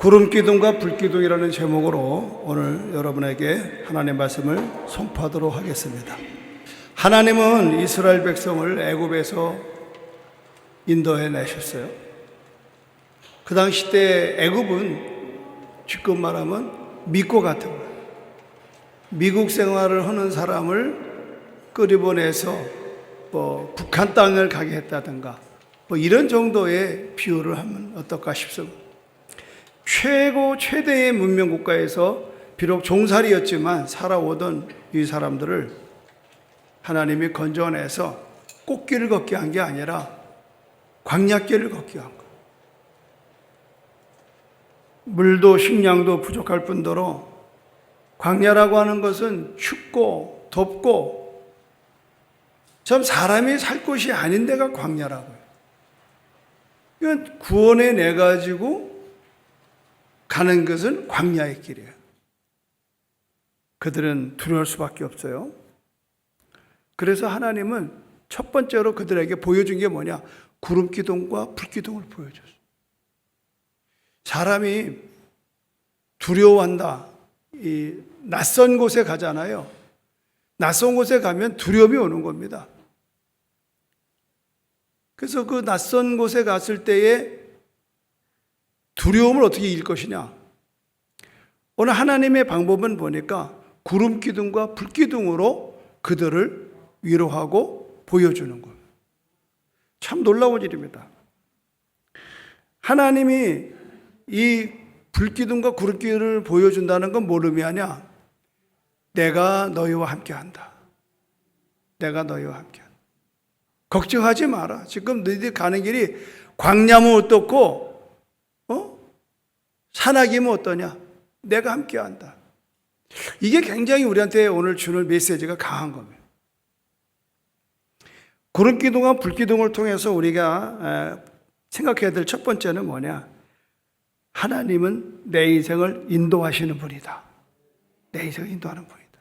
구름기둥과 불기둥이라는 제목으로 오늘 여러분에게 하나님의 말씀을 선포하도록 하겠습니다. 하나님은 이스라엘 백성을 애굽에서 인도해 내셨어요. 그 당시 때 애굽은 지금 말하면 미국 같은 거예요. 미국 생활을 하는 사람을 끌어보내서 북한 땅을 가게 했다든가 이런 정도의 비유를 하면 어떨까 싶습니다. 최대의 문명 국가에서 비록 종살이였지만 살아오던 이 사람들을 하나님이 건져내서 꽃길을 걷게 한 게 아니라 광야길을 걷게 한 거예요. 물도 식량도 부족할 뿐더러 광야라고 하는 것은 춥고 덥고 참 사람이 살 곳이 아닌 데가 광야라고요. 그러니까 구원해 내 가지고 가는 것은 광야의 길이에요. 그들은 두려울 수밖에 없어요. 그래서 하나님은 첫 번째로 그들에게 보여준 게 뭐냐? 구름기둥과 불기둥을 보여줬어요. 사람이 두려워한다. 이 낯선 곳에 가잖아요. 낯선 곳에 가면 두려움이 오는 겁니다. 그래서 그 낯선 곳에 갔을 때에 두려움을 어떻게 이길 것이냐? 오늘 하나님의 방법은 보니까 구름기둥과 불기둥으로 그들을 위로하고 보여주는 거예요. 참 놀라운 일입니다. 하나님이 이 불기둥과 구름기둥을 보여준다는 건 뭘 의미하냐? 내가 너희와 함께한다. 내가 너희와 함께한다. 걱정하지 마라. 지금 너희들이 가는 길이 광야면 어떻고 산악이면 어떠냐? 내가 함께한다. 이게 굉장히 우리한테 오늘 주는 메시지가 강한 겁니다. 구름기둥과 불기둥을 통해서 우리가 생각해야 될 첫 번째는 뭐냐? 하나님은 내 인생을 인도하시는 분이다. 내 인생을 인도하는 분이다.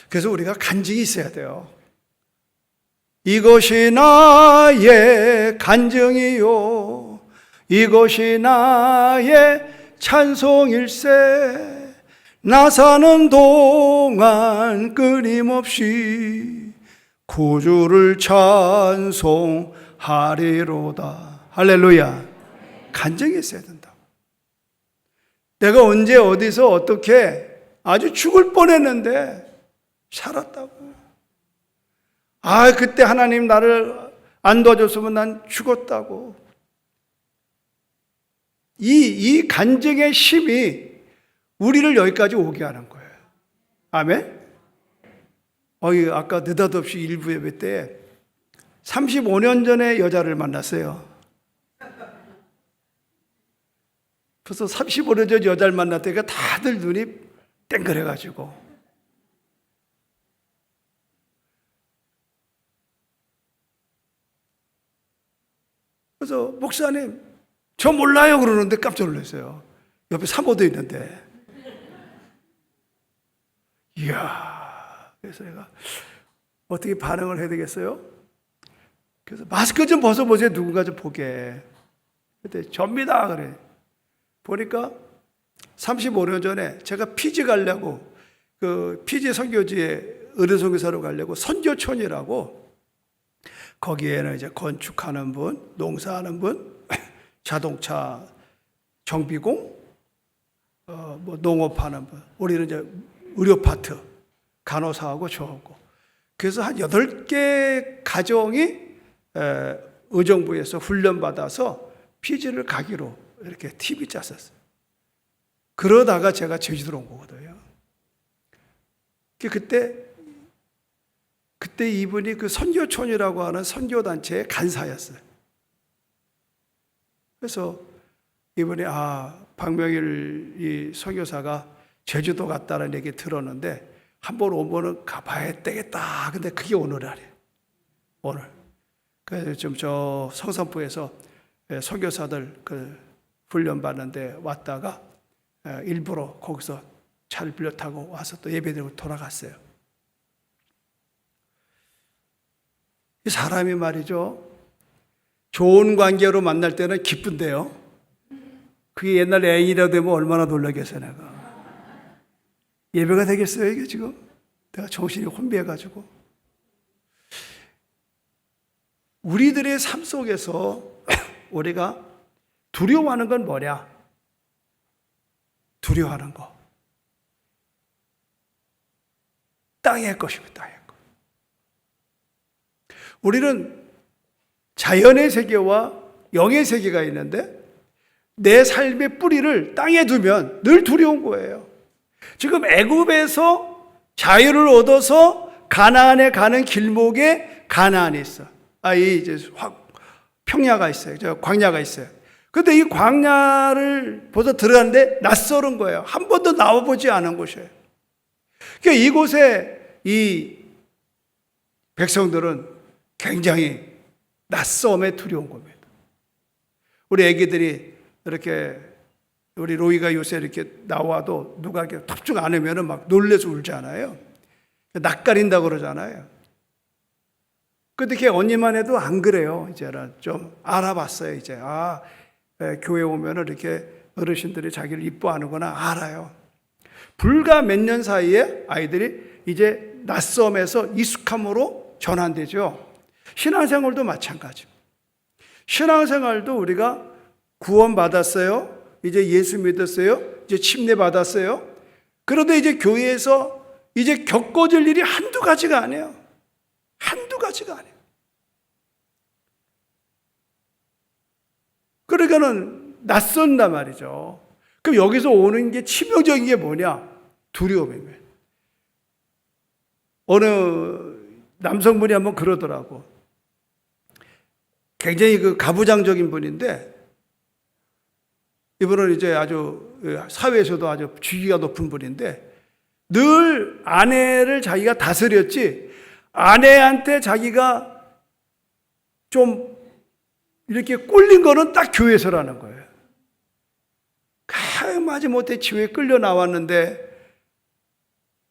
그래서 우리가 간증이 있어야 돼요. 이것이 나의 간증이요. 이것이 나의 찬송일세. 나 사는 동안 끊임없이 구주를 찬송하리로다. 할렐루야. 간증이 있어야 된다. 내가 언제 어디서 어떻게 아주 죽을 뻔했는데 살았다고. 그때 하나님 나를 안 도와줬으면 난 죽었다고. 이 간증의 힘이 우리를 여기까지 오게 하는 거예요. 아멘? 아까 느닷없이 일부 예배 때 35년 전에 여자를 만났어요. 벌써 35년 전 여자를 만났다니까 다들 눈이 땡그래가지고. 그래서 목사님 저 몰라요 그러는데 깜짝 놀랐어요. 옆에 사모도 있는데. 이야. 그래서 내가 어떻게 반응을 해야 되겠어요? 그래서 마스크 좀 벗어보세요. 누군가 좀 보게. 그때 접니다 그래. 보니까 35년 전에 제가 피지 가려고 그 피지 선교지에 의료 선교사로 가려고 선교촌이라고 거기에는 이제 건축하는 분, 농사하는 분, 자동차 정비공, 농업하는 분, 우리는 이제 의료 파트, 간호사하고 저하고. 그래서 한 8개 가정이 의정부에서 훈련받아서 피지를 가기로 이렇게 TV 짰었어요. 그러다가 제가 제주도로 온 거거든요. 그때 이분이 그 선교촌이라고 하는 선교단체의 간사였어요. 그래서 이분이 박명일 이 선교사가 제주도 갔다는 얘기 들었는데 한번 오면은 가봐야 되겠다. 근데 그게 오늘이래요. 오늘. 그래서 지금 저 성산포에서 선교사들 훈련 받는데 왔다가 일부러 거기서 차를 빌려 타고 와서 또 예배드리고 돌아갔어요. 이 사람이 말이죠. 좋은 관계로 만날 때는 기쁜데요. 그게 옛날 애인이라도 되면 얼마나 놀라겠어 내가. 예배가 되겠어요 이게 지금? 내가 정신이 혼미해가지고. 우리들의 삶 속에서 우리가 두려워하는 건 뭐냐? 두려워하는 거. 땅의 것이고 땅의 것. 우리는 자연의 세계와 영의 세계가 있는데 내 삶의 뿌리를 땅에 두면 늘 두려운 거예요. 지금 애굽에서 자유를 얻어서 가나안에 가는 길목에 가나안이 있어. 이제 평야가 있어요. 저 광야가 있어요. 근데 이 광야를 벌써 들어갔는데 낯설은 거예요. 한 번도 나와보지 않은 곳이에요. 그러니까 이곳에 이 백성들은 굉장히 낯섦에 두려운 겁니다. 우리 애기들이 이렇게 우리 로이가 요새 이렇게 나와도 누가 이렇게 탑죽 안 하면은 막 놀래서 울잖아요. 낯가린다고 그러잖아요. 근데 걔 언니만 해도 안 그래요. 이제는 좀 알아봤어요. 이제 교회 오면은 이렇게 어르신들이 자기를 이뻐하는구나 알아요. 불과 몇 년 사이에 아이들이 이제 낯섦에서 익숙함으로 전환되죠. 신앙생활도 마찬가지. 신앙생활도 우리가 구원받았어요. 이제 예수 믿었어요. 이제 침례 받았어요. 그런데 이제 교회에서 이제 겪어질 일이 한두 가지가 아니에요. 한두 가지가 아니에요. 그러니까는 낯선단 말이죠. 그럼 여기서 오는 게 치명적인 게 뭐냐? 두려움입니다. 어느 남성분이 한번 그러더라고. 굉장히 그 가부장적인 분인데 이분은 이제 아주 사회에서도 아주 지위가 높은 분인데 늘 아내를 자기가 다스렸지 아내한테 자기가 좀 이렇게 꼴린 거는 딱 교회에서라는 거예요. 마지못해 지회에 끌려 나왔는데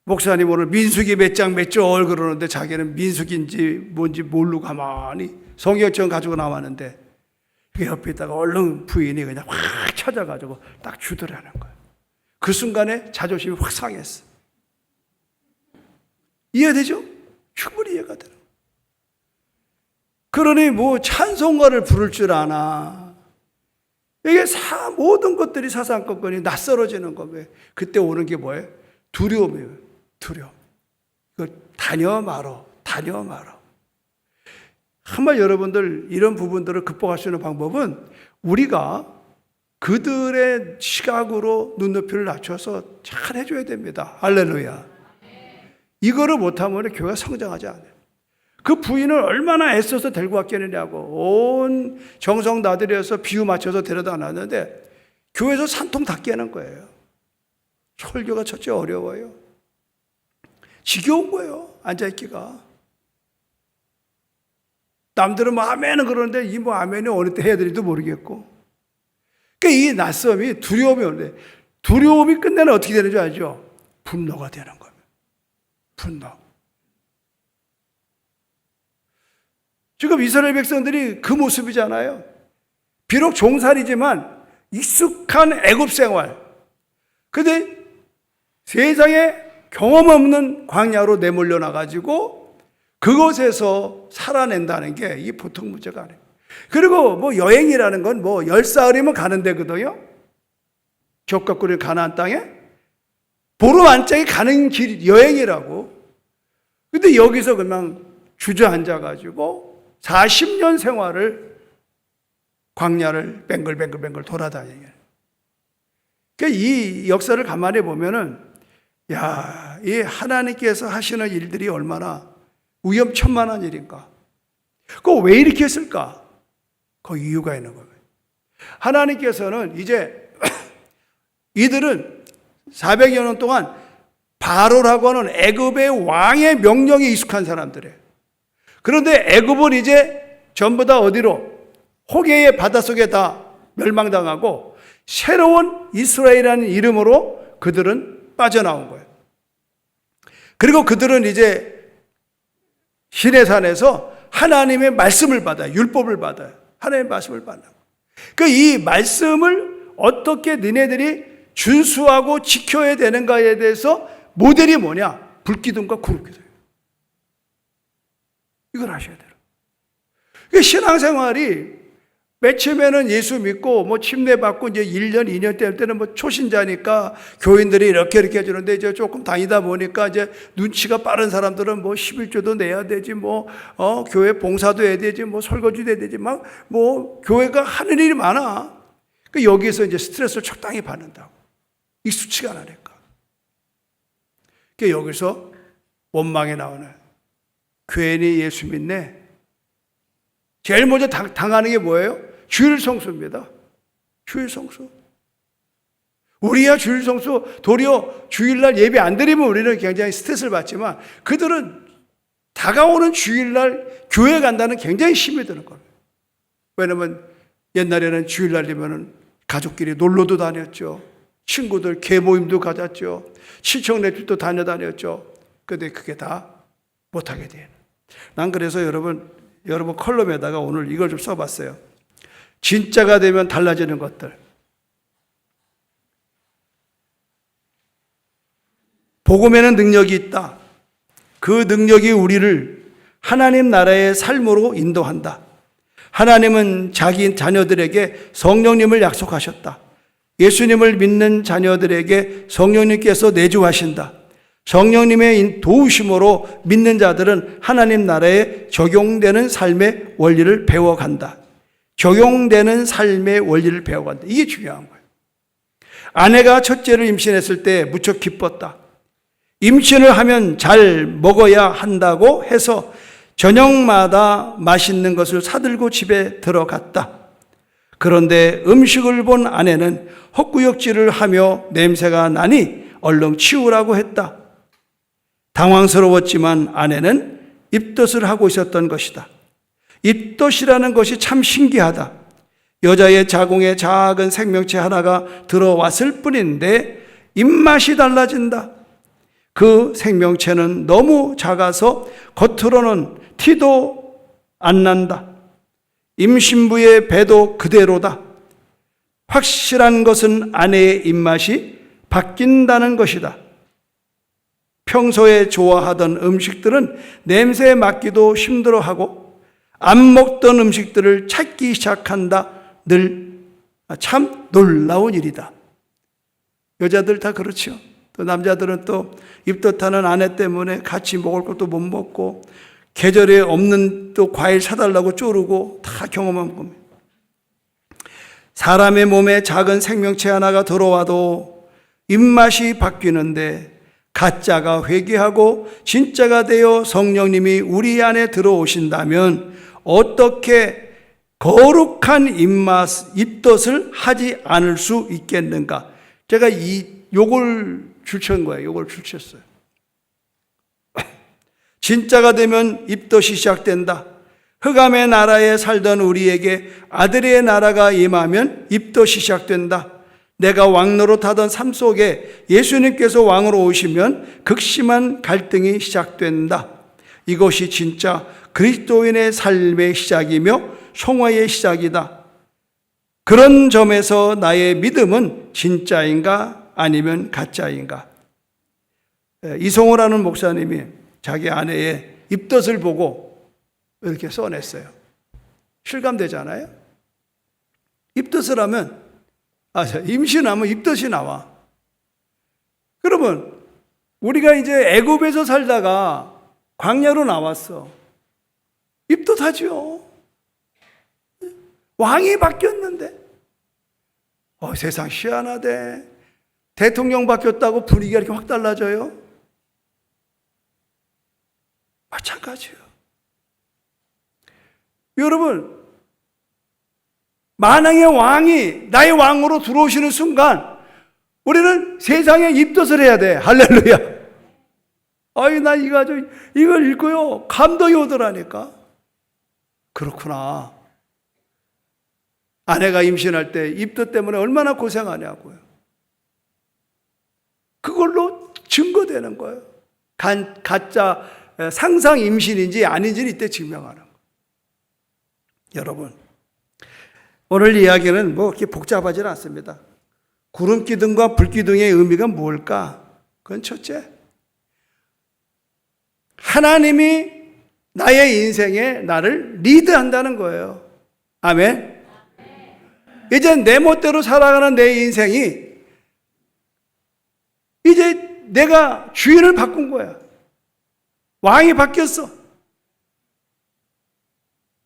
목사님 오늘 민수기 몇 장 몇 절 그러는데 자기는 민수기인지 뭔지 모르고 가만히 성경책 가지고 나왔는데 그 옆에 있다가 얼른 부인이 그냥 확 찾아가지고 딱 주더라는 거예요. 그 순간에 자존심이 확 상했어. 이해되죠? 충분히 이해가 되는 거예요. 그러니 뭐 찬송가를 부를 줄 아나. 이게 모든 것들이 사상권권이 낯설어지는 거예요. 그때 오는 게 뭐예요? 두려움이에요. 두려움. 이거 다녀 말어. 다녀 말어. 한번 여러분들 이런 부분들을 극복할 수 있는 방법은 우리가 그들의 시각으로 눈높이를 낮춰서 잘 해줘야 됩니다. 할렐루야. 이거를 못하면 교회가 성장하지 않아요. 그 부인을 얼마나 애써서 데리고 왔겠느냐고 온 정성 나들여서 비유 맞춰서 데려다 놨는데 교회에서 산통 다 깨는 거예요. 설교가 첫째 어려워요. 지겨운 거예요. 앉아있기가. 남들은 뭐 아멘은 그러는데 이 뭐 아멘이 어느 때 해야 될지도 모르겠고. 그러니까 이 낯섦이 두려움이 오는데 두려움이 끝내는 어떻게 되는 줄 알죠? 분노가 되는 겁니다. 분노. 지금 이스라엘 백성들이 그 모습이잖아요. 비록 종살이지만 익숙한 애굽 생활. 근데 세상에 경험 없는 광야로 내몰려 나가지고 그곳에서 살아낸다는 게 이게 보통 문제가 아니에요. 그리고 뭐 여행이라는 건 뭐 10사흘이면 가는 데거든요. 적각구리 가나안 땅에 보름안짝이 가는 길 여행이라고. 근데 여기서 그냥 주저앉아가지고 40년 생활을 광야를 뱅글뱅글 돌아다니게. 그러니까 이 역사를 가만히 보면은 야, 이 하나님께서 하시는 일들이 얼마나 위험천만한 일인가. 그거 왜 이렇게 했을까? 그 이유가 있는 거예요. 하나님께서는 이제 이들은 400여 년 동안 바로라고 하는 애굽의 왕의 명령에 익숙한 사람들이에요. 그런데 애굽은 이제 전부 다 어디로? 호계의 바닷속에 다 멸망당하고 새로운 이스라엘이라는 이름으로 그들은 빠져나온 거예요. 그리고 그들은 이제 시내산에서 하나님의 말씀을 받아요. 율법을 받아요. 하나님의 말씀을 받아요. 그 이 말씀을 어떻게 너네들이 준수하고 지켜야 되는가에 대해서 모델이 뭐냐? 불기둥과 구름기둥. 이걸 하셔야 돼요. 신앙생활이 맨 처음에는 예수 믿고 침례 받고 이제 1년, 2년 될 때는 초신자니까 교인들이 이렇게 해주는데 이제 조금 다니다 보니까 이제 눈치가 빠른 사람들은 11조도 내야 되지, 교회 봉사도 해야 되지, 설거지도 해야 되지, 교회가 하는 일이 많아. 여기에서 이제 스트레스를 적당히 받는다고. 익숙치가 않으니까. 여기서 원망이 나오네. 괜히 예수 믿네. 제일 먼저 당하는 게 뭐예요? 주일 성수입니다. 주일 성수. 우리야 주일 성수, 도리어 주일날 예배 안 드리면 우리는 굉장히 스트레스를 받지만 그들은 다가오는 주일날 교회 간다는 굉장히 힘이 드는 거예요. 왜냐면 옛날에는 주일날 되면은 가족끼리 놀러도 다녔죠. 친구들 계모임도 가졌죠. 친척네집도 다녔죠. 근데 그게 다 못하게 돼요. 난 그래서 여러분 컬럼에다가 오늘 이걸 좀 써봤어요. 진짜가 되면 달라지는 것들. 복음에는 능력이 있다. 그 능력이 우리를 하나님 나라의 삶으로 인도한다. 하나님은 자기 자녀들에게 성령님을 약속하셨다. 예수님을 믿는 자녀들에게 성령님께서 내주하신다. 성령님의 도우심으로 믿는 자들은 하나님 나라에 적용되는 삶의 원리를 배워간다. 적용되는 삶의 원리를 배워간다. 이게 중요한 거예요. 아내가 첫째를 임신했을 때 무척 기뻤다. 임신을 하면 잘 먹어야 한다고 해서 저녁마다 맛있는 것을 사들고 집에 들어갔다. 그런데 음식을 본 아내는 헛구역질을 하며 냄새가 나니 얼른 치우라고 했다. 당황스러웠지만 아내는 입덧을 하고 있었던 것이다. 입덧이라는 것이 참 신기하다. 여자의 자궁에 작은 생명체 하나가 들어왔을 뿐인데 입맛이 달라진다. 그 생명체는 너무 작아서 겉으로는 티도 안 난다. 임신부의 배도 그대로다. 확실한 것은 아내의 입맛이 바뀐다는 것이다. 평소에 좋아하던 음식들은 냄새 맡기도 힘들어하고 안 먹던 음식들을 찾기 시작한다. 참 놀라운 일이다. 여자들 다 그렇죠. 또 남자들은 또 입덧하는 아내 때문에 같이 먹을 것도 못 먹고 계절에 없는 또 과일 사달라고 쪼르고 다 경험한 겁니다. 사람의 몸에 작은 생명체 하나가 들어와도 입맛이 바뀌는데 가짜가 회개하고 진짜가 되어 성령님이 우리 안에 들어오신다면 어떻게 거룩한 입덧을 하지 않을 수 있겠는가? 제가 요걸 줄친 거예요. 요걸 줄쳤어요. 진짜가 되면 입덧이 시작된다. 흑암의 나라에 살던 우리에게 아들의 나라가 임하면 입덧이 시작된다. 내가 왕노릇하던 삶 속에 예수님께서 왕으로 오시면 극심한 갈등이 시작된다. 이것이 진짜 그리스도인의 삶의 시작이며 성화의 시작이다. 그런 점에서 나의 믿음은 진짜인가 아니면 가짜인가? 이성호라는 목사님이 자기 아내의 입덧을 보고 이렇게 써냈어요. 실감되잖아요? 입덧을 하면 임신하면 입덧이 나와. 그러면 우리가 이제 애굽에서 살다가 광야로 나왔어. 입덧하죠. 왕이 바뀌었는데 세상 희한하대. 대통령 바뀌었다고 분위기가 이렇게 확 달라져요? 마찬가지예요. 여러분, 만왕의 왕이 나의 왕으로 들어오시는 순간 우리는 세상에 입덧을 해야 돼. 할렐루야. 나 이걸 읽고요 감동이 오더라니까. 그렇구나. 아내가 임신할 때 입덧 때문에 얼마나 고생하냐고요. 그걸로 증거되는 거예요. 가짜 상상 임신인지 아닌지는 이때 증명하는 거예요. 여러분, 오늘 이야기는 뭐 그렇게 복잡하지는 않습니다. 구름 기둥과 불 기둥의 의미가 뭘까? 그건 첫째, 하나님이 나의 인생에 나를 리드한다는 거예요. 아멘. 이제 내 멋대로 살아가는 내 인생이 이제 내가 주인을 바꾼 거야. 왕이 바뀌었어.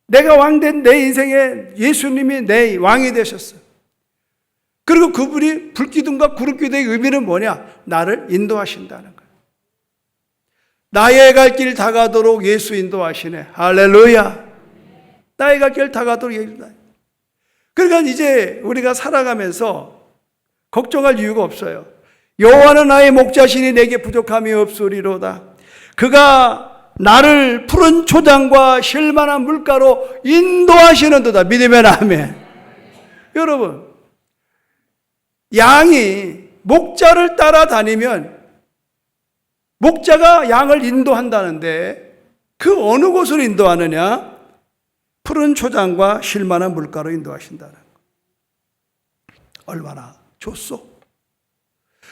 내가 왕된 내 인생에 예수님이 내 왕이 되셨어. 그리고 그분이 불기둥과 구름기둥의 의미는 뭐냐? 나를 인도하신다는 거야. 나의 갈 길 다가도록 예수 인도하시네. 할렐루야. 나의 갈 길 다가도록 예수 인도하시네. 그러니까 이제 우리가 살아가면서 걱정할 이유가 없어요. 여호와는 나의 목자시니 내게 부족함이 없으리로다. 그가 나를 푸른 초장과 쉴만한 물가로 인도하시는도다. 믿으면 아멘. 여러분, 양이 목자를 따라다니면 목자가 양을 인도한다는데 그 어느 곳으로 인도하느냐? 푸른 초장과 쉴만한 물가로 인도하신다는 거. 얼마나 좋소?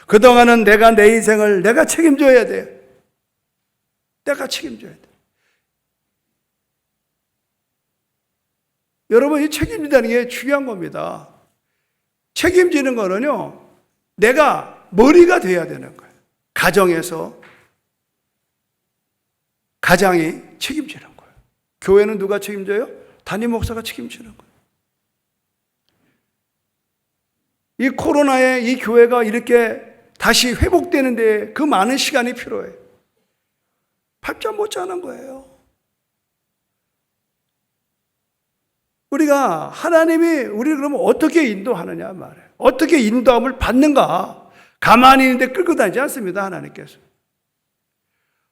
그동안은 내가 내 인생을 내가 책임져야 돼. 내가 책임져야 돼. 여러분, 이 책임진다는 게 중요한 겁니다. 책임지는 거는요, 내가 머리가 돼야 되는 거예요. 가정에서 가장이 책임지는 거예요. 교회는 누가 책임져요? 담임 목사가 책임지는 거예요. 이 코로나에 이 교회가 이렇게 다시 회복되는데 그 많은 시간이 필요해요. 밥잠 못 자는 거예요. 우리가 하나님이 우리를 그러면 어떻게 인도하느냐 말이에요. 어떻게 인도함을 받는가? 가만히 있는데 끌고 다니지 않습니다. 하나님께서.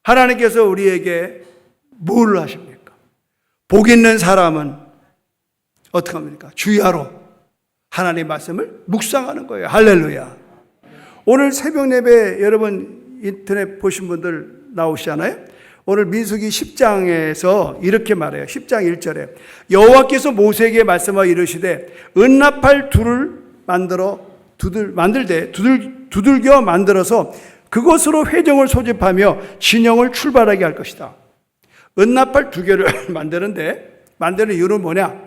하나님께서 우리에게 뭘 하십니까? 복 있는 사람은 어떻게 합니까? 주야로 하나님의 말씀을 묵상하는 거예요. 할렐루야. 오늘 새벽 예배 여러분 인터넷 보신 분들 나오시잖아요. 오늘 민수기 10장에서 이렇게 말해요. 10장 1절에 여호와께서 모세에게 말씀하여 이르시되 은나팔 둘을 두들겨 만들어서 그것으로 회정을 소집하며 진영을 출발하게 할 것이다. 은나팔 2개를 만드는 이유는 뭐냐?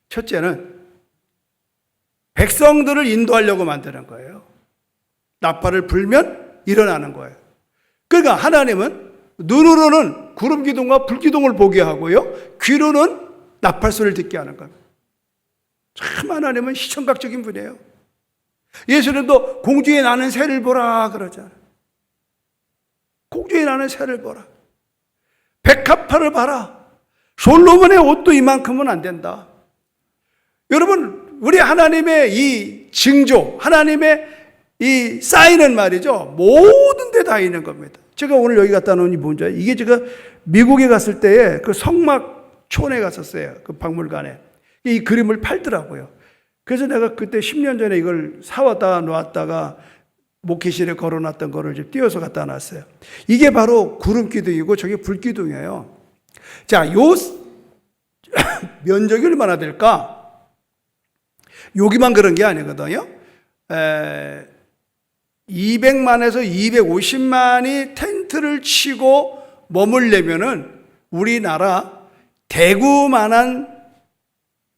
첫째는 백성들을 인도하려고 만드는 거예요. 나팔을 불면 일어나는 거예요. 그러니까 하나님은 눈으로는 구름 기둥과 불 기둥을 보게 하고요, 귀로는 나팔 소리를 듣게 하는 겁니다. 참 하나님은 시청각적인 분이에요. 예수님도 공중에 나는 새를 보라 그러잖아요. 공중에 나는 새를 보라. 백합화를 봐라. 솔로몬의 옷도 이만큼은 안 된다. 여러분, 우리 하나님의 이 징조, 하나님의 이 사인은 말이죠, 모든 데 다 있는 겁니다. 제가 오늘 여기 갔다 놓은 이 뭔지 알아요? 이게 제가 미국에 갔을 때에 그 성막촌에 갔었어요. 그 박물관에. 이 그림을 팔더라고요. 그래서 내가 그때 10년 전에 이걸 사왔다 놨다가 목회실에 걸어놨던 거를 이제 띄워서 갖다 놨어요. 이게 바로 구름기둥이고 저게 불기둥이에요. 자, 요 면적이 얼마나 될까? 여기만 그런 게 아니거든요. 200만에서 250만이 텐트를 치고 머물려면은 우리나라 대구만한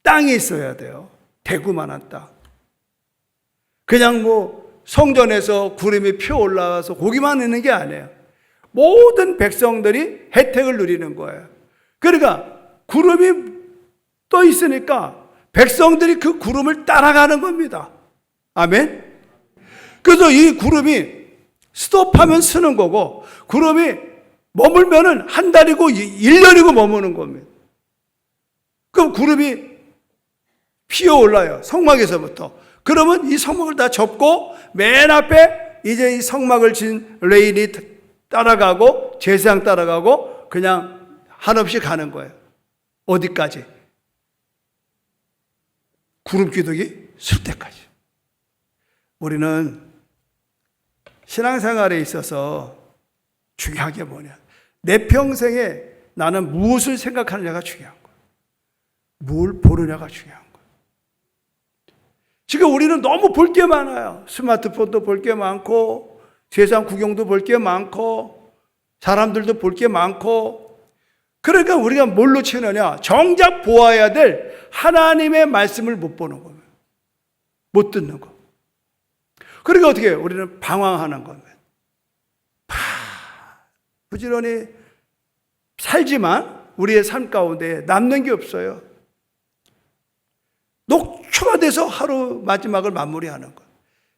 땅이 있어야 돼요. 대구만한 땅. 그냥 뭐 성전에서 구름이 피어 올라와서 거기만 있는 게 아니에요. 모든 백성들이 혜택을 누리는 거예요. 그러니까 구름이 떠 있으니까 백성들이 그 구름을 따라가는 겁니다. 아멘. 그래서 이 구름이 스톱하면 쓰는 거고, 구름이 머물면은 한 달이고 1년이고 머무는 겁니다. 그럼 구름이 피어 올라요. 성막에서부터. 그러면 이 성막을 다 접고 맨 앞에 이제 이 성막을 진 레인이 따라가고 제사장 따라가고 그냥 한없이 가는 거예요. 어디까지? 구름 기둥이 쓸 때까지. 우리는 신앙생활에 있어서 중요한 게 뭐냐? 내 평생에 나는 무엇을 생각하느냐가 중요한 거예요. 뭘 보느냐가 중요한 거예요. 지금 우리는 너무 볼 게 많아요. 스마트폰도 볼 게 많고, 세상 구경도 볼 게 많고, 사람들도 볼 게 많고. 그러니까 우리가 뭘로 채우느냐? 정작 보아야 될 하나님의 말씀을 못 보는 거예요. 못 듣는 거. 그러니까 어떻게 해요? 우리는 방황하는 겁니다. 부지런히 살지만 우리의 삶 가운데 남는 게 없어요. 녹초가 돼서 하루 마지막을 마무리하는 거예요.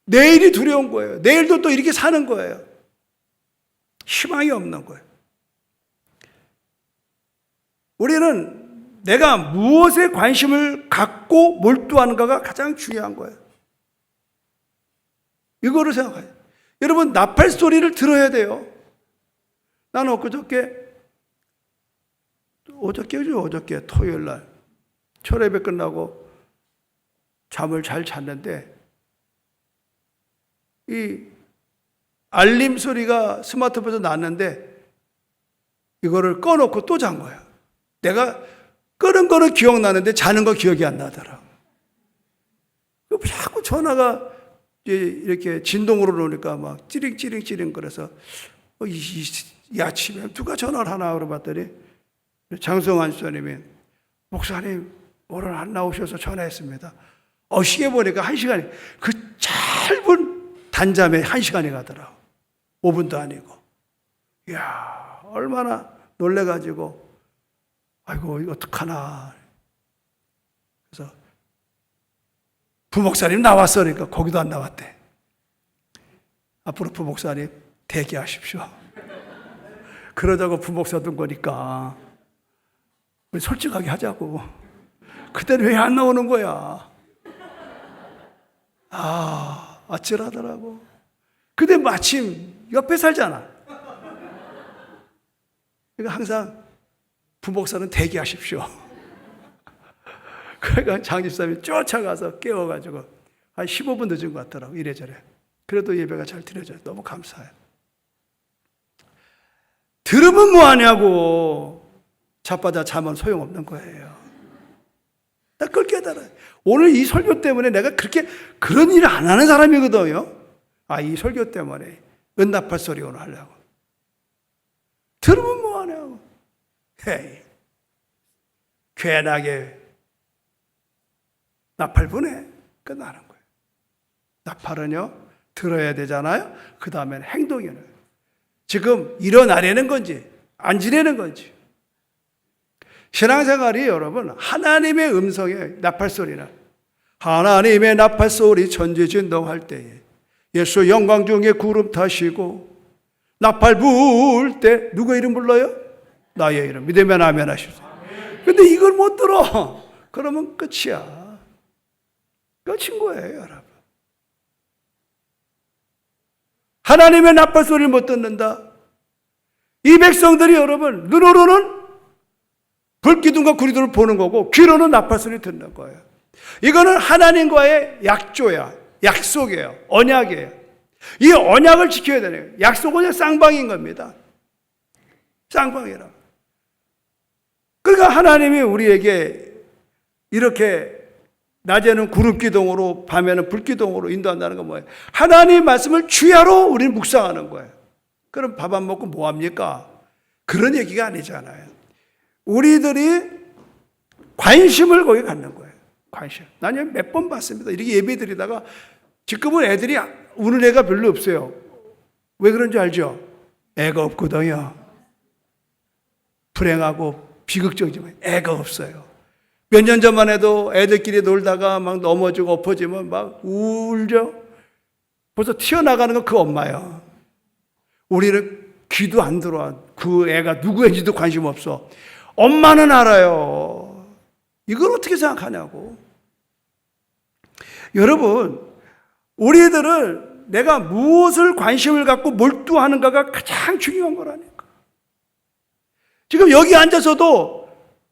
내일이 두려운 거예요. 내일도 또 이렇게 사는 거예요. 희망이 없는 거예요. 우리는 내가 무엇에 관심을 갖고 몰두하는가가 가장 중요한 거예요. 이거를 생각해요. 여러분, 나팔 소리를 들어야 돼요. 나는 어저께 토요일 날 철예배 끝나고 잠을 잘 잤는데 이 알림 소리가 스마트폰에서 났는데 이거를 꺼놓고 또 잔 거야. 내가 끄는 거는 기억나는데 자는 거 기억이 안 나더라. 자꾸 전화가 이렇게 진동으로 오니까 막 찌링찌링 거려서 이 아침에 누가 전화를 하나 그러봤더니 장성환 수사님이 목사님 오늘 안 나오셔서 전화했습니다. 시계 보니까 1시간이 그 짧은 단잠에 1시간이 가더라. 5분도 아니고. 이야, 얼마나 놀래가지고 아이고 이거 어떡하나. 그래서 부목사님 나왔어. 그러니까 거기도 안 나왔대. 앞으로 부목사님 대기하십시오. 그러자고 부목사 둔 거니까 우리 솔직하게 하자고. 그때는 왜 안 나오는 거야? 아찔하더라고. 근데 마침 옆에 살잖아. 그러니까 항상 부목사는 대기하십시오. 그러니까 장집사님이 쫓아가서 깨워가지고 한 15분 늦은 것 같더라고. 이래저래. 그래도 예배가 잘 드려져요. 너무 감사해요. 들으면 뭐하냐고. 자빠져 자면 소용없는 거예요. 나 그걸 깨달아요. 오늘 이 설교 때문에 내가 그런 일을 안 하는 사람이거든요. 이 설교 때문에 은나팔 소리 오늘 하려고. 들으면 뭐하냐고. 헤이. 괜하게 나팔 보내. 끝나는 거예요. 나팔은요, 들어야 되잖아요. 그 다음엔 행동이에요. 지금 일어나려는 건지, 안 지내는 건지. 신앙생활이 여러분, 하나님의 음성의 나팔소리는 하나님의 나팔소리 천지진동할 때에 예수 영광 중에 구름 타시고 나팔 불 때 누구 이름 불러요? 나의 이름. 믿으면 아멘 하십시오. 근데 이걸 못 들어. 그러면 끝이야. 끝인 거예요, 여러분. 하나님의 나팔 소리를 못 듣는다. 이 백성들이 여러분, 눈으로는 불기둥과 구리둥을 보는 거고 귀로는 나팔 소리 듣는 거예요. 이거는 하나님과의 약조야. 약속이에요. 언약이에요. 이 언약을 지켜야 되네요. 약속은 쌍방인 겁니다. 쌍방이라. 그러니까 하나님이 우리에게 이렇게 낮에는 구름기둥으로 밤에는 불기둥으로 인도한다는 건 뭐예요? 하나님의 말씀을 주야로 우리는 묵상하는 거예요. 그럼 밥 안 먹고 뭐 합니까? 그런 얘기가 아니잖아요. 우리들이 관심을 거기 갖는 거예요. 관심. 난 몇 번 봤습니다. 이렇게 예배 드리다가 지금은 애들이 우는 애가 별로 없어요. 왜 그런지 알죠? 애가 없거든요. 불행하고 비극적이지만 애가 없어요. 몇 년 전만 해도 애들끼리 놀다가 막 넘어지고 엎어지면 막 울죠. 벌써 튀어나가는 건 그 엄마예요. 우리는 귀도 안 들어와. 그 애가 누구인지도 관심 없어. 엄마는 알아요. 이걸 어떻게 생각하냐고. 여러분, 우리들은 내가 무엇을 관심을 갖고 몰두하는가가 가장 중요한 거라니까. 지금 여기 앉아서도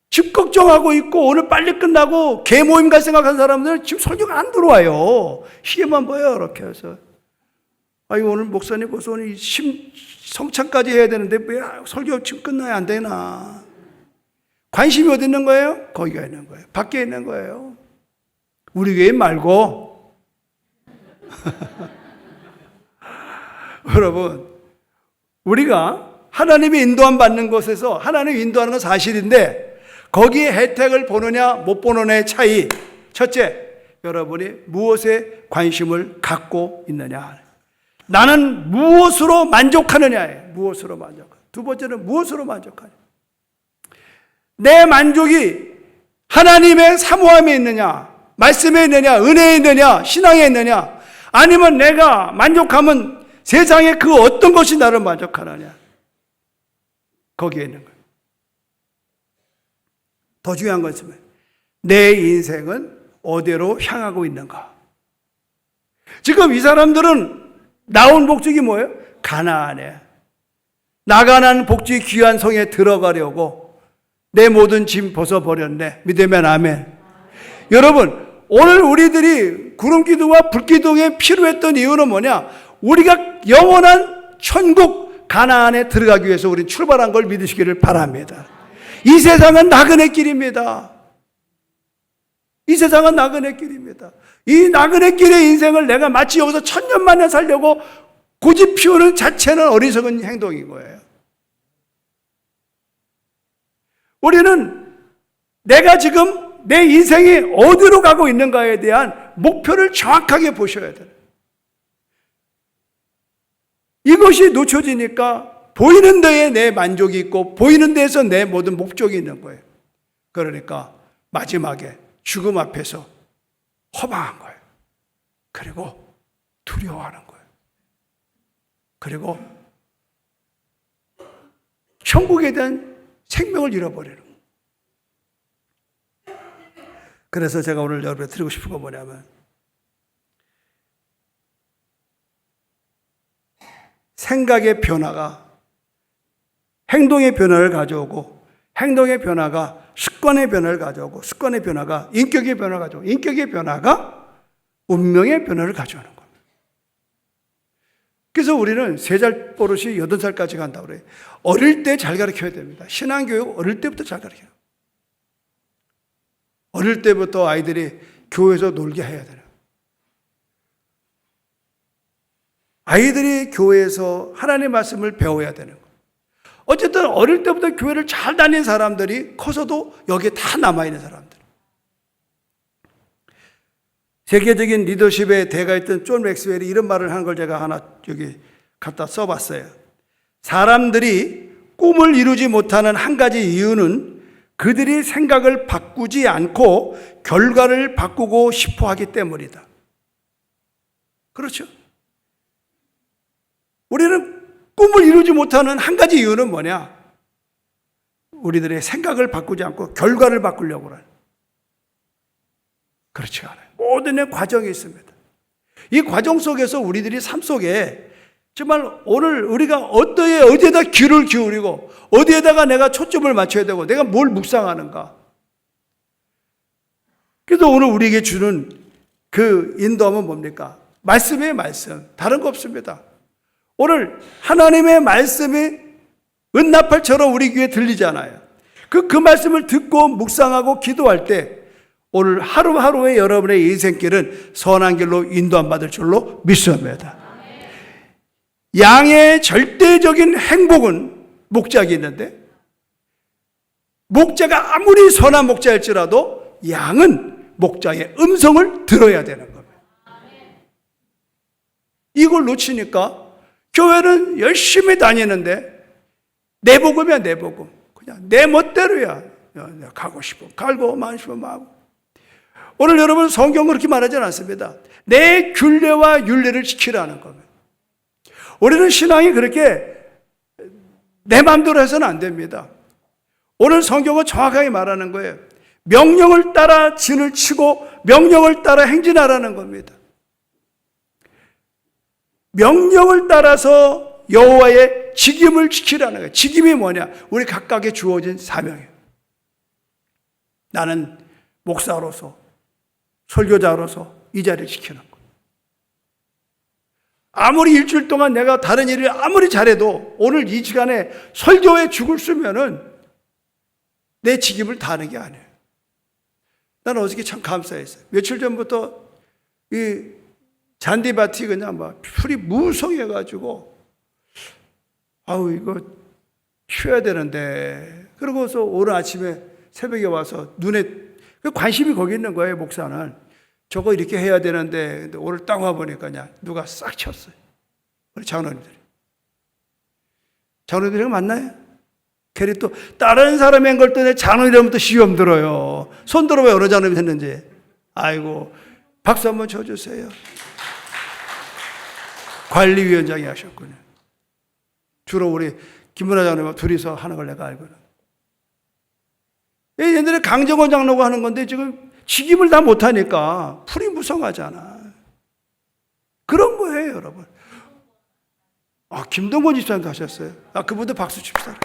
집 걱정하고 있고 오늘 빨리 끝나고 개모임 갈 생각하는 사람들은 지금 설교가 안 들어와요. 시계만 봐요. 이렇게 해서. 오늘 목사님 벌써 오늘 성찬까지 해야 되는데 왜 설교 지금 끝나야 안 되나. 관심이 어디 있는 거예요? 거기가 있는 거예요. 밖에 있는 거예요. 우리 교회 말고. 여러분, 우리가 하나님의 인도함 받는 곳에서 하나님이 인도하는 건 사실인데 거기에 혜택을 보느냐 못 보느냐의 차이. 첫째, 여러분이 무엇에 관심을 갖고 있느냐. 나는 무엇으로 만족하느냐에 무엇으로 만족하느냐. 두 번째는 무엇으로 만족하느냐. 내 만족이 하나님의 사모함에 있느냐, 말씀에 있느냐, 은혜에 있느냐, 신앙에 있느냐, 아니면 내가 만족하면 세상의 그 어떤 것이 나를 만족하느냐. 거기에 있는 거예요. 더 중요한 것은 내 인생은 어디로 향하고 있는가. 지금 이 사람들은 나온 목적이 뭐예요? 가나안에, 나가난 복지 귀한 성에 들어가려고 내 모든 짐 벗어버렸네. 믿으면 아멘. 여러분, 오늘 우리들이 구름기둥과 불기둥에 필요했던 이유는 뭐냐? 우리가 영원한 천국 가나안에 들어가기 위해서 우리는 출발한 걸 믿으시기를 바랍니다. 이 세상은 나그네 길입니다. 이 세상은 나그네 길입니다. 이 나그네 길의 인생을 내가 마치 여기서 천년만년 살려고 고집 피우는 자체는 어리석은 행동인 거예요. 우리는 내가 지금 내 인생이 어디로 가고 있는가에 대한 목표를 정확하게 보셔야 돼요. 이것이 놓쳐지니까 보이는 데에 내 만족이 있고 보이는 데에서 내 모든 목적이 있는 거예요. 그러니까 마지막에 죽음 앞에서 허망한 거예요. 그리고 두려워하는 거예요. 그리고 천국에 대한 생명을 잃어버리는 거예요. 그래서 제가 오늘 여러분에 드리고 싶은 건 뭐냐면 생각의 변화가 행동의 변화를 가져오고 행동의 변화가 습관의 변화를 가져오고 습관의 변화가 인격의 변화를 가져오고 인격의 변화가 운명의 변화를 가져오는 겁니다. 그래서 우리는 3살 버릇이 8살까지 간다고 그래요. 어릴 때 잘 가르쳐야 됩니다. 신앙교육 어릴 때부터 잘 가르쳐요. 어릴 때부터 아이들이 교회에서 놀게 해야 돼요. 아이들이 교회에서 하나님의 말씀을 배워야 되는 거예요. 어쨌든 어릴 때부터 교회를 잘 다닌 사람들이 커서도 여기에 다 남아있는 사람들. 세계적인 리더십의 대가였던 존 맥스웰이 이런 말을 한 걸 제가 하나 여기 갖다 써봤어요. 사람들이 꿈을 이루지 못하는 한 가지 이유는 그들이 생각을 바꾸지 않고 결과를 바꾸고 싶어 하기 때문이다. 그렇죠? 우리는 꿈을 이루지 못하는 한 가지 이유는 뭐냐? 우리들의 생각을 바꾸지 않고 결과를 바꾸려고 하는. 그렇지 않아요. 모든 과정이 있습니다. 이 과정 속에서 우리들이 삶 속에 정말 오늘 우리가 어디에다 귀를 기울이고 어디에다가 내가 초점을 맞춰야 되고 내가 뭘 묵상하는가. 그래서 오늘 우리에게 주는 그 인도함은 뭡니까? 말씀의 말씀. 다른 거 없습니다. 오늘 하나님의 말씀이 은나팔처럼 우리 귀에 들리잖아요. 그 말씀을 듣고 묵상하고 기도할 때 오늘 하루하루의 여러분의 인생길은 선한 길로 인도함 받을 줄로 믿습니다. 양의 절대적인 행복은 목자에게 있는데 목자가 아무리 선한 목자일지라도 양은 목자의 음성을 들어야 되는 겁니다. 이걸 놓치니까 교회는 열심히 다니는데 내 복음이야, 내 복음. 그냥 내 멋대로야. 내가 가고 싶어. 갈고 마고 싶어 마고. 오늘 여러분 성경은 그렇게 말하지 않습니다. 내 균례와 율례를 지키라는 겁니다. 우리는 신앙이 그렇게 내 마음대로 해서는 안 됩니다. 오늘 성경은 정확하게 말하는 거예요. 명령을 따라 진을 치고 명령을 따라 행진하라는 겁니다. 명령을 따라서 여호와의 직임을 지키라는 거예요. 직임이 뭐냐? 우리 각각에 주어진 사명이에요. 나는 목사로서 설교자로서 이 자리를 지키는 거예요. 아무리 일주일 동안 내가 다른 일을 아무리 잘해도 오늘 이 시간에 설교에 죽을 쓰면은 내 직임을 다하는 게 아니에요. 나는 어저께 참 감사했어요. 며칠 전부터 이 잔디밭이 그냥 막 풀이 무성해가지고 아우 이거 쉬어야 되는데, 그러고서 오늘 아침에 새벽에 와서 눈에 관심이 거기 있는 거예요. 목사는 저거 이렇게 해야 되는데, 근데 오늘 딱 와보니까 그냥 누가 싹 쳤어요. 우리 장로님들이 맞나요? 괜히 또 다른 사람이 한 걸 또 내 장로이라면 또 시험 들어요. 손 들어봐요. 어느 장로님이 했는지. 아이고, 박수 한번 쳐주세요. 관리위원장이 하셨군요. 주로 우리 김문하 장로님과 둘이서 하는 걸 내가 알거든. 옛날에 강정원 장로가 하는 건데 지금 직임을 다 못하니까 풀이 무성하잖아. 그런 거예요, 여러분. 아, 김동건 집사님도 하셨어요. 아, 그분도 박수 칩시다.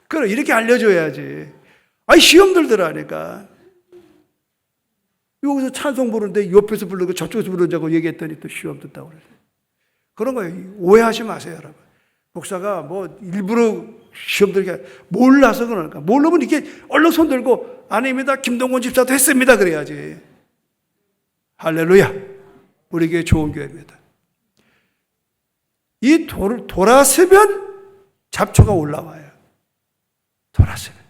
그래, 이렇게 알려줘야지. 아니, 시험 들더라니까. 여기서 찬송 부르는데 옆에서 부르고 저쪽에서 부르자고 얘기했더니 또 시험 듣다고 그러죠. 그런 거예요. 오해하지 마세요, 여러분. 목사가 뭐 일부러 시험 들게 몰라서 그러니까. 모르면 이렇게 얼른 손 들고 아닙니다. 김동건 집사도 했습니다. 그래야지. 할렐루야. 우리 교회 좋은 교회입니다. 이 돌아서면 잡초가 올라와요. 돌아서면.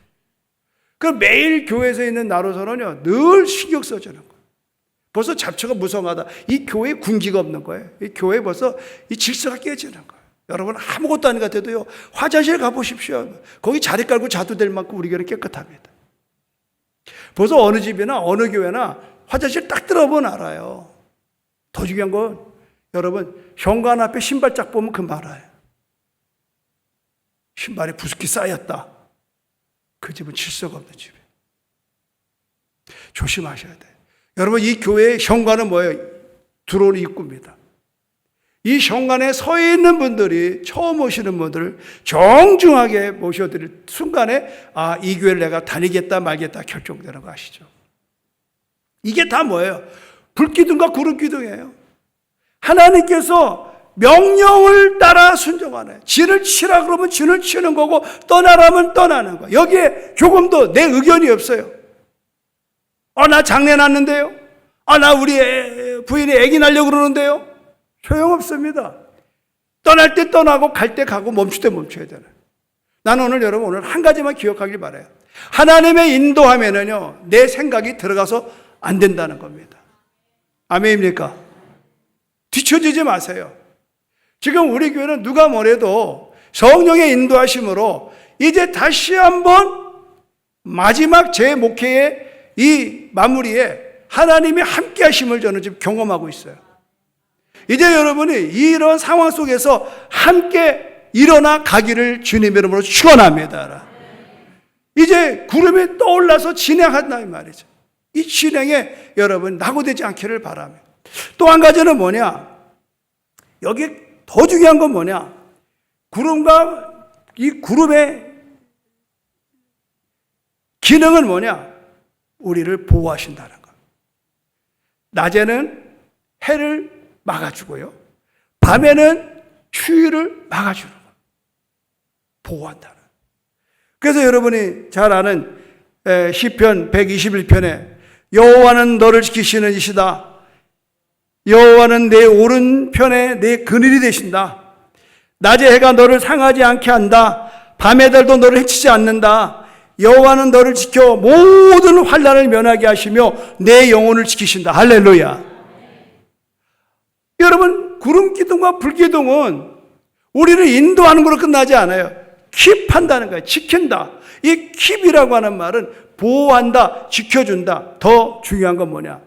그 매일 교회에서 있는 나로서는요, 늘 신경 써주는 거예요. 벌써 잡초가 무성하다. 이 교회에 군기가 없는 거예요. 이 교회에 벌써 이 질서가 깨지는 거예요. 여러분 아무것도 아닌 것 같아도요, 화장실 가보십시오. 거기 자리 깔고 자도 될 만큼 우리 교회는 깨끗합니다. 벌써 어느 집이나 어느 교회나 화장실 딱 들어보면 알아요. 더 중요한 건 여러분, 현관 앞에 신발짝 보면 금방 알아요. 신발에 부스키 쌓였다. 그 집은 질서가 없는 집이에요. 조심하셔야 돼요. 여러분, 이 교회의 현관은 뭐예요? 들어오는 입구입니다. 이 현관에 서 있는 분들이, 처음 오시는 분들을 정중하게 모셔드릴 순간에 아, 이 교회를 내가 다니겠다 말겠다 결정되는 거 아시죠? 이게 다 뭐예요? 불기둥과 구름기둥이에요. 하나님께서 명령을 따라 순종하네. 진을 치라 그러면 진을 치는 거고 떠나라면 떠나는 거. 여기에 조금도 내 의견이 없어요. 나 장례 났는데요. 나 우리 부인이 애기 낳으려고 그러는데요. 소용없습니다. 떠날 때 떠나고 갈 때 가고 멈출 때 멈춰야 되는. 나는 오늘 한 가지만 기억하길 바라요. 하나님의 인도하면은요, 내 생각이 들어가서 안 된다는 겁니다. 아멘입니까? 뒤처지지 마세요. 지금 우리 교회는 누가 뭐래도 성령의 인도하심으로 이제 다시 한번 마지막 제 목회의 이 마무리에 하나님이 함께 하심을 저는 지금 경험하고 있어요. 이제 여러분이 이런 상황 속에서 함께 일어나 가기를 주님의 이름으로 축원합니다. 이제 구름이 떠올라서 진행한다 이 말이죠. 이 진행에 여러분 낙오되지 않기를 바랍니다. 또 한 가지는 뭐냐? 여기 더 중요한 건 뭐냐? 구름과 이 구름의 기능은 뭐냐? 우리를 보호하신다는 것. 낮에는 해를 막아주고요, 밤에는 추위를 막아주는 것. 보호한다는. 그래서 여러분이 잘 아는 시편 121편에 여호와는 너를 지키시는 이시다. 여호와는 내 오른편에 내 그늘이 되신다. 낮에 해가 너를 상하지 않게 한다. 밤의 달도 너를 해치지 않는다. 여호와는 너를 지켜 모든 환난을 면하게 하시며 내 영혼을 지키신다. 할렐루야. 여러분, 구름 기둥과 불 기둥은 우리를 인도하는 걸로 끝나지 않아요. 킵한다는 거예요. 지킨다. 이 킵이라고 하는 말은 보호한다, 지켜준다. 더 중요한 건 뭐냐?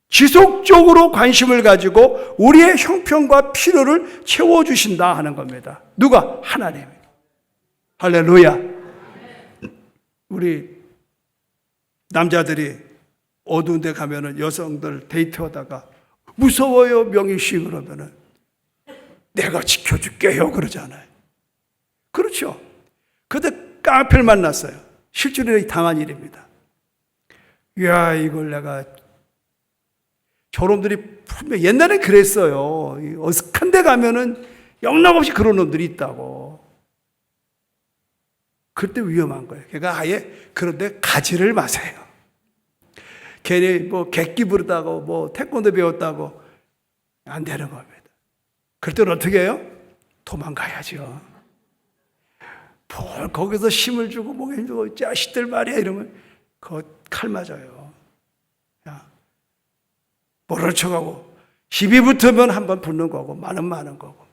지속적으로 관심을 가지고 우리의 형편과 필요를 채워주신다 하는 겁니다. 누가? 하나님. 할렐루야. 우리 남자들이 어두운 데 가면은 여성들 데이트하다가 무서워요, 명희씨 그러면은 내가 지켜줄게요 그러잖아요. 그렇죠. 그때 깡패를 만났어요. 실제로 당한 일입니다. 이야, 이걸 내가, 저놈들이 분명 옛날에 그랬어요. 어색한 데 가면은 영락없이 그런 놈들이 있다고. 그때 위험한 거예요. 그러니까 아예 그런데 가지를 마세요. 괜히 뭐 객기 부르다고 뭐 태권도 배웠다고 안 되는 겁니다. 그럴 때는 어떻게 해요? 도망가야죠. 뭘 거기서 힘을 주고 뭐 해주고 자식들 말이야 이러면 그거 칼 맞아요. 야, 모른 척하고 시비 붙으면 한번 붙는 거고 많은 거고.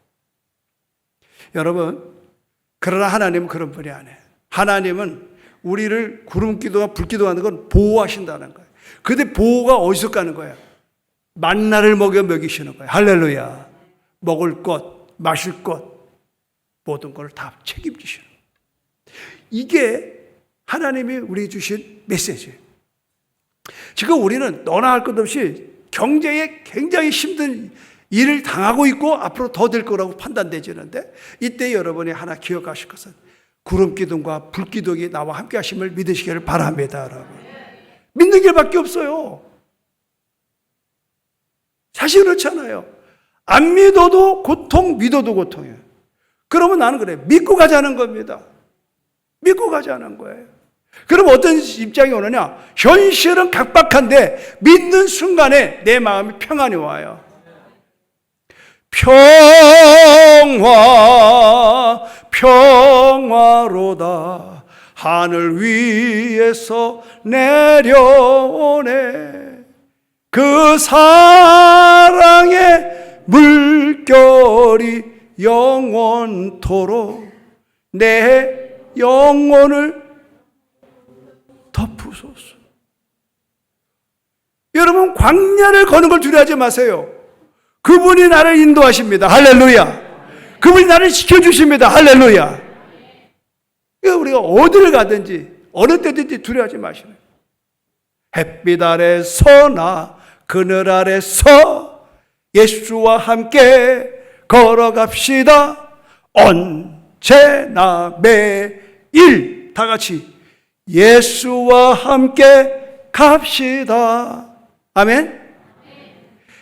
여러분, 그러나 하나님은 그런 분이 아니에요. 하나님은 우리를 구름기도와 불기도하는 건 보호하신다는 거예요. 근데 보호가 어디서 가는 거예요? 만나를 먹이시는 거예요. 할렐루야. 먹을 것, 마실 것 모든 걸 다 책임지시는 거예요. 이게 하나님이 우리 주신 메시지예요. 지금 우리는 너나 할 것 없이 경제에 굉장히 힘든 일을 당하고 있고 앞으로 더 될 거라고 판단되지는데 이때 여러분이 하나 기억하실 것은 구름기둥과 불기둥이 나와 함께 하심을 믿으시기를 바랍니다. 여러분. 믿는 길밖에 없어요. 사실 그렇잖아요. 안 믿어도 고통, 믿어도 고통이에요. 그러면 나는 그래. 믿고 가자는 겁니다. 믿고 가자는 거예요. 그럼 어떤 입장이 오느냐? 현실은 각박한데 믿는 순간에 내 마음이 평안이 와요. 평화로다. 하늘 위에서 내려오네. 그 사랑의 물결이 영원토록 내 영혼을 덮으소서. 여러분, 광야를 거는 걸 두려워하지 마세요. 그분이 나를 인도하십니다. 할렐루야. 그분이 나를 지켜주십니다. 할렐루야. 그러니까 우리가 어디를 가든지 어느 때든지 두려워하지 마시는 거예요. 햇빛 아래서나 그늘 아래서 예수와 함께 걸어갑시다. 언제나 매일 다 같이 예수와 함께 갑시다. 아멘.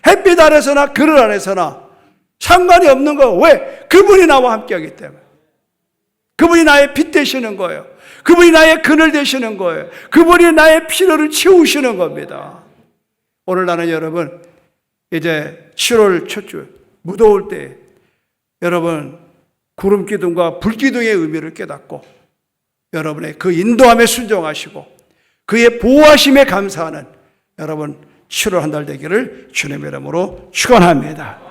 햇빛 아래서나 그늘 아래서나 상관이 없는 거예요. 왜? 그분이 나와 함께 하기 때문에. 그분이 나의 빛 되시는 거예요. 그분이 나의 그늘 되시는 거예요. 그분이 나의 피로를 채우시는 겁니다. 오늘 나는 여러분 이제 7월 첫 주 무더울 때 여러분 구름기둥과 불기둥의 의미를 깨닫고 여러분의 그 인도함에 순종하시고 그의 보호하심에 감사하는 여러분 7월 한 달 되기를 주님의 이름으로 축원합니다.